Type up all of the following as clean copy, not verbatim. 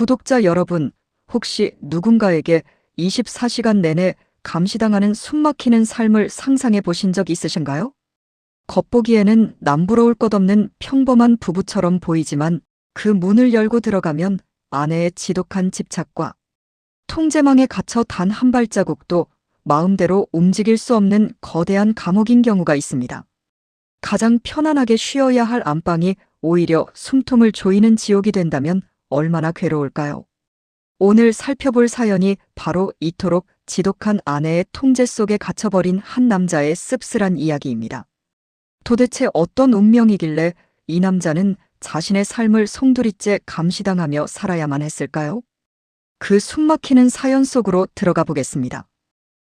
구독자 여러분, 혹시 누군가에게 24시간 내내 감시당하는 숨막히는 삶을 상상해 보신 적 있으신가요? 겉보기에는 남부러울 것 없는 평범한 부부처럼 보이지만 그 문을 열고 들어가면 아내의 지독한 집착과 통제망에 갇혀 단 한 발자국도 마음대로 움직일 수 없는 거대한 감옥인 경우가 있습니다. 가장 편안하게 쉬어야 할 안방이 오히려 숨통을 조이는 지옥이 된다면 얼마나 괴로울까요? 오늘 살펴볼 사연이 바로 이토록 지독한 아내의 통제 속에 갇혀버린 한 남자의 씁쓸한 이야기입니다. 도대체 어떤 운명이길래 이 남자는 자신의 삶을 송두리째 감시당하며 살아야만 했을까요? 그 숨막히는 사연 속으로 들어가 보겠습니다.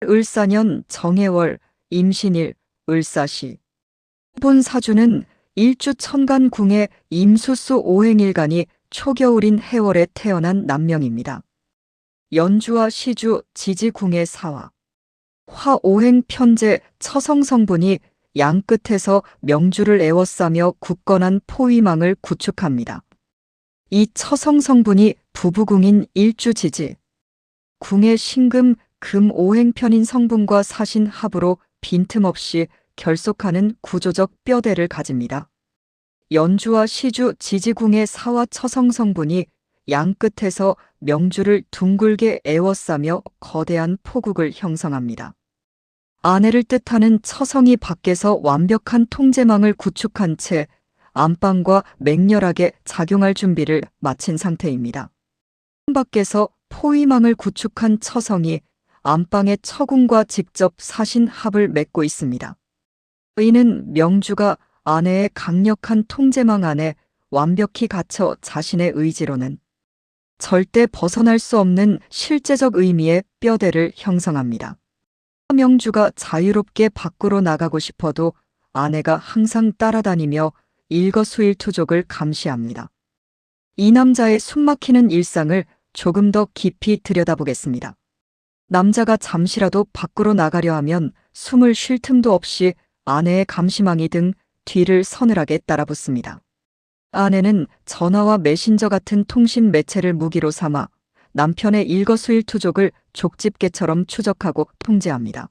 을사년 정해월 임신일 을사시. 본 사주는 일주 천간궁의 임수수 오행일간이 초겨울인 해월에 태어난 남명입니다. 연주와 시주 지지궁의 사화. 화오행 편제 처성성분이 양끝에서 명주를 에워싸며 굳건한 포위망을 구축합니다. 이 처성성분이 부부궁인 일주지지. 궁의 신금, 금 오행편인 성분과 사신 합으로 빈틈없이 결속하는 구조적 뼈대를 가집니다. 연주와 시주 지지궁의 사화 처성성분이 양끝에서 명주를 둥글게 에워싸며 거대한 포국을 형성합니다. 아내를 뜻하는 처성이 밖에서 완벽한 통제망을 구축한 채 안방과 맹렬하게 작용할 준비를 마친 상태입니다. 밖에서 포위망을 구축한 처성이 안방의 처궁과 직접 사신 합을 맺고 있습니다. 이는 명주가 아내의 강력한 통제망 안에 완벽히 갇혀 자신의 의지로는 절대 벗어날 수 없는 실제적 의미의 뼈대를 형성합니다. 명주가 자유롭게 밖으로 나가고 싶어도 아내가 항상 따라다니며 일거수일투족을 감시합니다. 이 남자의 숨막히는 일상을 조금 더 깊이 들여다보겠습니다. 남자가 잠시라도 밖으로 나가려 하면 숨을 쉴 틈도 없이 아내의 감시망이 등 뒤를 서늘하게 따라붙습니다. 아내는 전화와 메신저 같은 통신 매체를 무기로 삼아 남편의 일거수일투족을 족집게처럼 추적하고 통제합니다.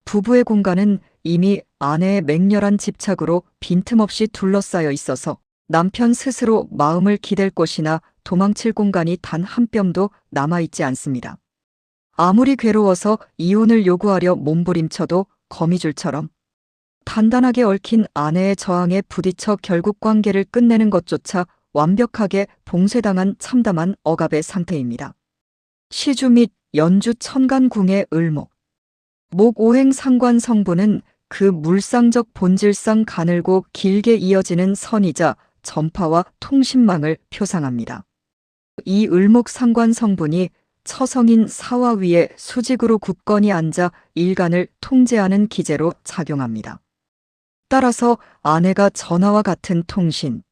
부부의 공간은 이미 아내의 맹렬한 집착으로 빈틈없이 둘러싸여 있어서 남편 스스로 마음을 기댈 곳이나 도망칠 공간이 단 한 뼘도 남아있지 않습니다. 아무리 괴로워서 이혼을 요구하려 몸부림쳐도 거미줄처럼 단단하게 얽힌 아내의 저항에 부딪혀 결국 관계를 끝내는 것조차 완벽하게 봉쇄당한 참담한 억압의 상태입니다. 시주 및 연주 천간궁의 을목. 목5행 상관 성분은 그 물상적 본질상 가늘고 길게 이어지는 선이자 전파와 통신망을 표상합니다. 이 을목 상관 성분이 처성인 사화 위에 수직으로 굳건히 앉아 일간을 통제하는 기제로 작용합니다. 따라서 아내가 전화와 같은 통신,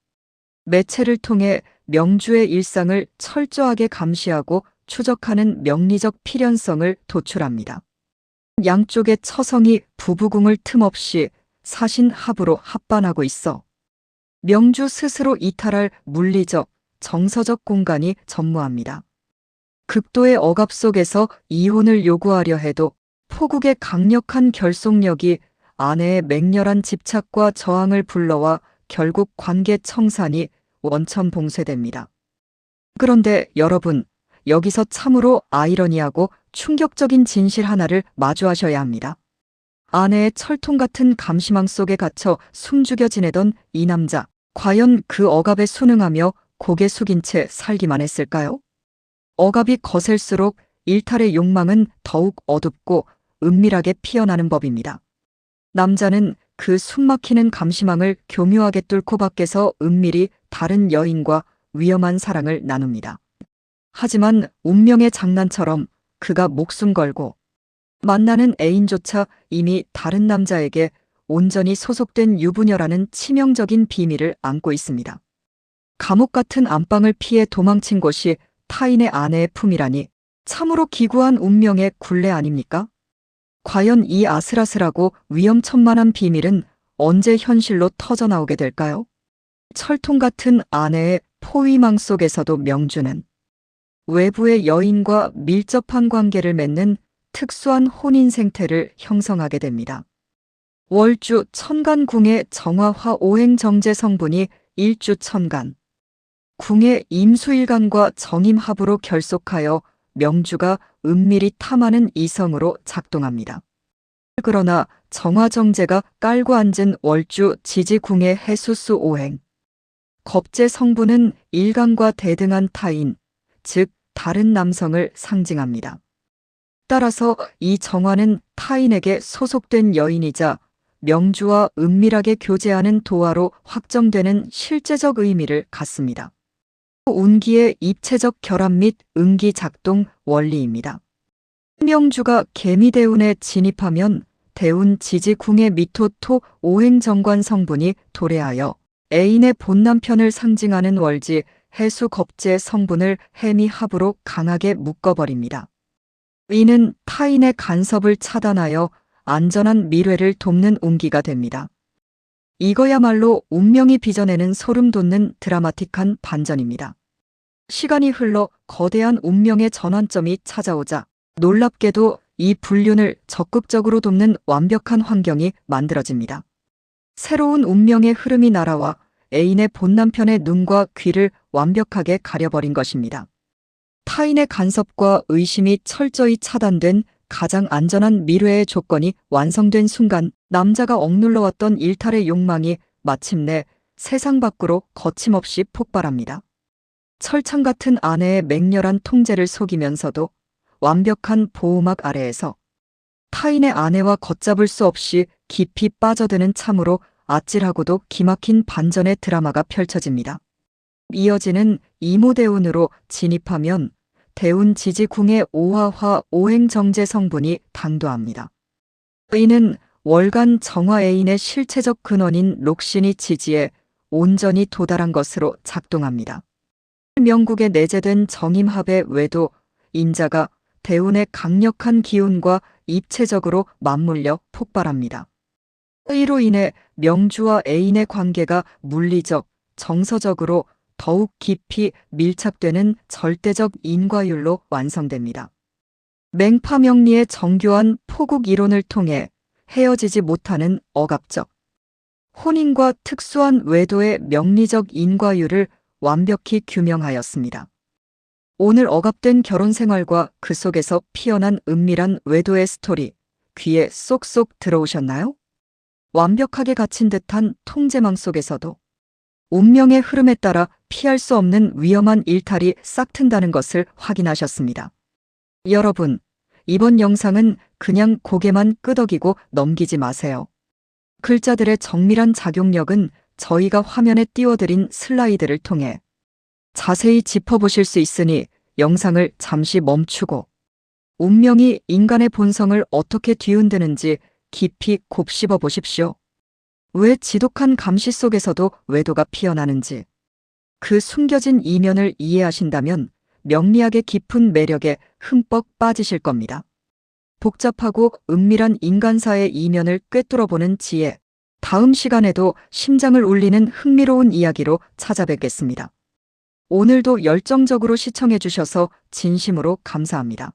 매체를 통해 명주의 일상을 철저하게 감시하고 추적하는 명리적 필연성을 도출합니다. 양쪽의 처성이 부부궁을 틈없이 사신 합으로 합반하고 있어 명주 스스로 이탈할 물리적, 정서적 공간이 전무합니다. 극도의 억압 속에서 이혼을 요구하려 해도 포국의 강력한 결속력이 아내의 맹렬한 집착과 저항을 불러와 결국 관계 청산이 원천 봉쇄됩니다. 그런데 여러분, 여기서 참으로 아이러니하고 충격적인 진실 하나를 마주하셔야 합니다. 아내의 철통 같은 감시망 속에 갇혀 숨죽여 지내던 이 남자, 과연 그 억압에 순응하며 고개 숙인 채 살기만 했을까요? 억압이 거셀수록 일탈의 욕망은 더욱 어둡고 은밀하게 피어나는 법입니다. 남자는 그 숨막히는 감시망을 교묘하게 뚫고 밖에서 은밀히 다른 여인과 위험한 사랑을 나눕니다. 하지만 운명의 장난처럼 그가 목숨 걸고 만나는 애인조차 이미 다른 남자에게 온전히 소속된 유부녀라는 치명적인 비밀을 안고 있습니다. 감옥 같은 안방을 피해 도망친 곳이 타인의 아내의 품이라니 참으로 기구한 운명의 굴레 아닙니까? 과연 이 아슬아슬하고 위험천만한 비밀은 언제 현실로 터져나오게 될까요? 철통 같은 아내의 포위망 속에서도 명주는 외부의 여인과 밀접한 관계를 맺는 특수한 혼인 생태를 형성하게 됩니다. 월주 천간궁의 정화화 오행 정제 성분이 일주 천간, 궁의 임수일간과 정임합으로 결속하여 명주가 은밀히 탐하는 이성으로 작동합니다. 그러나 정화정제가 깔고 앉은 월주 지지궁의 해수수 오행, 겁제 성분은 일간과 대등한 타인, 즉 다른 남성을 상징합니다. 따라서 이 정화는 타인에게 소속된 여인이자 명주와 은밀하게 교제하는 도화로 확정되는 실제적 의미를 갖습니다. 운기의 입체적 결합 및 응기 작동 원리입니다. 명주가 개미대운에 진입하면 대운 지지궁의 미토토 오행정관 성분이 도래하여 애인의 본남편을 상징하는 월지 해수 겁제 성분을 해미합으로 강하게 묶어버립니다. 이는 타인의 간섭을 차단하여 안전한 밀회를 돕는 운기가 됩니다. 이거야말로 운명이 빚어내는 소름 돋는 드라마틱한 반전입니다. 시간이 흘러 거대한 운명의 전환점이 찾아오자 놀랍게도 이 불륜을 적극적으로 돕는 완벽한 환경이 만들어집니다. 새로운 운명의 흐름이 날아와 애인의 본남편의 눈과 귀를 완벽하게 가려버린 것입니다. 타인의 간섭과 의심이 철저히 차단된 가장 안전한 밀회의 조건이 완성된 순간 남자가 억눌러왔던 일탈의 욕망이 마침내 세상 밖으로 거침없이 폭발합니다. 철창 같은 아내의 맹렬한 통제를 속이면서도 완벽한 보호막 아래에서 타인의 아내와 걷잡을 수 없이 깊이 빠져드는 참으로 아찔하고도 기막힌 반전의 드라마가 펼쳐집니다. 이어지는 이모대운으로 진입하면 대운 지지궁의 오화화 오행정제 성분이 당도합니다. 이는 월간 정화 애인의 실체적 근원인 록신이 지지에 온전히 도달한 것으로 작동합니다. 명국에 내재된 정임합의 외도 인자가 대운의 강력한 기운과 입체적으로 맞물려 폭발합니다. 이로 인해 명주와 애인의 관계가 물리적, 정서적으로 더욱 깊이 밀착되는 절대적 인과율로 완성됩니다. 맹파명리의 정교한 포국 이론을 통해 헤어지지 못하는 억압적, 혼인과 특수한 외도의 명리적 인과율을 완벽히 규명하였습니다. 오늘 억압된 결혼 생활과 그 속에서 피어난 은밀한 외도의 스토리, 귀에 쏙쏙 들어오셨나요? 완벽하게 갇힌 듯한 통제망 속에서도 운명의 흐름에 따라 피할 수 없는 위험한 일탈이 싹튼다는 것을 확인하셨습니다. 여러분, 이번 영상은 그냥 고개만 끄덕이고 넘기지 마세요. 글자들의 정밀한 작용력은 저희가 화면에 띄워드린 슬라이드를 통해 자세히 짚어보실 수 있으니 영상을 잠시 멈추고 운명이 인간의 본성을 어떻게 뒤흔드는지 깊이 곱씹어 보십시오. 왜 지독한 감시 속에서도 외도가 피어나는지, 그 숨겨진 이면을 이해하신다면 명리학의 깊은 매력에 흠뻑 빠지실 겁니다. 복잡하고 은밀한 인간사의 이면을 꿰뚫어보는 지혜, 다음 시간에도 심장을 울리는 흥미로운 이야기로 찾아뵙겠습니다. 오늘도 열정적으로 시청해 주셔서 진심으로 감사합니다.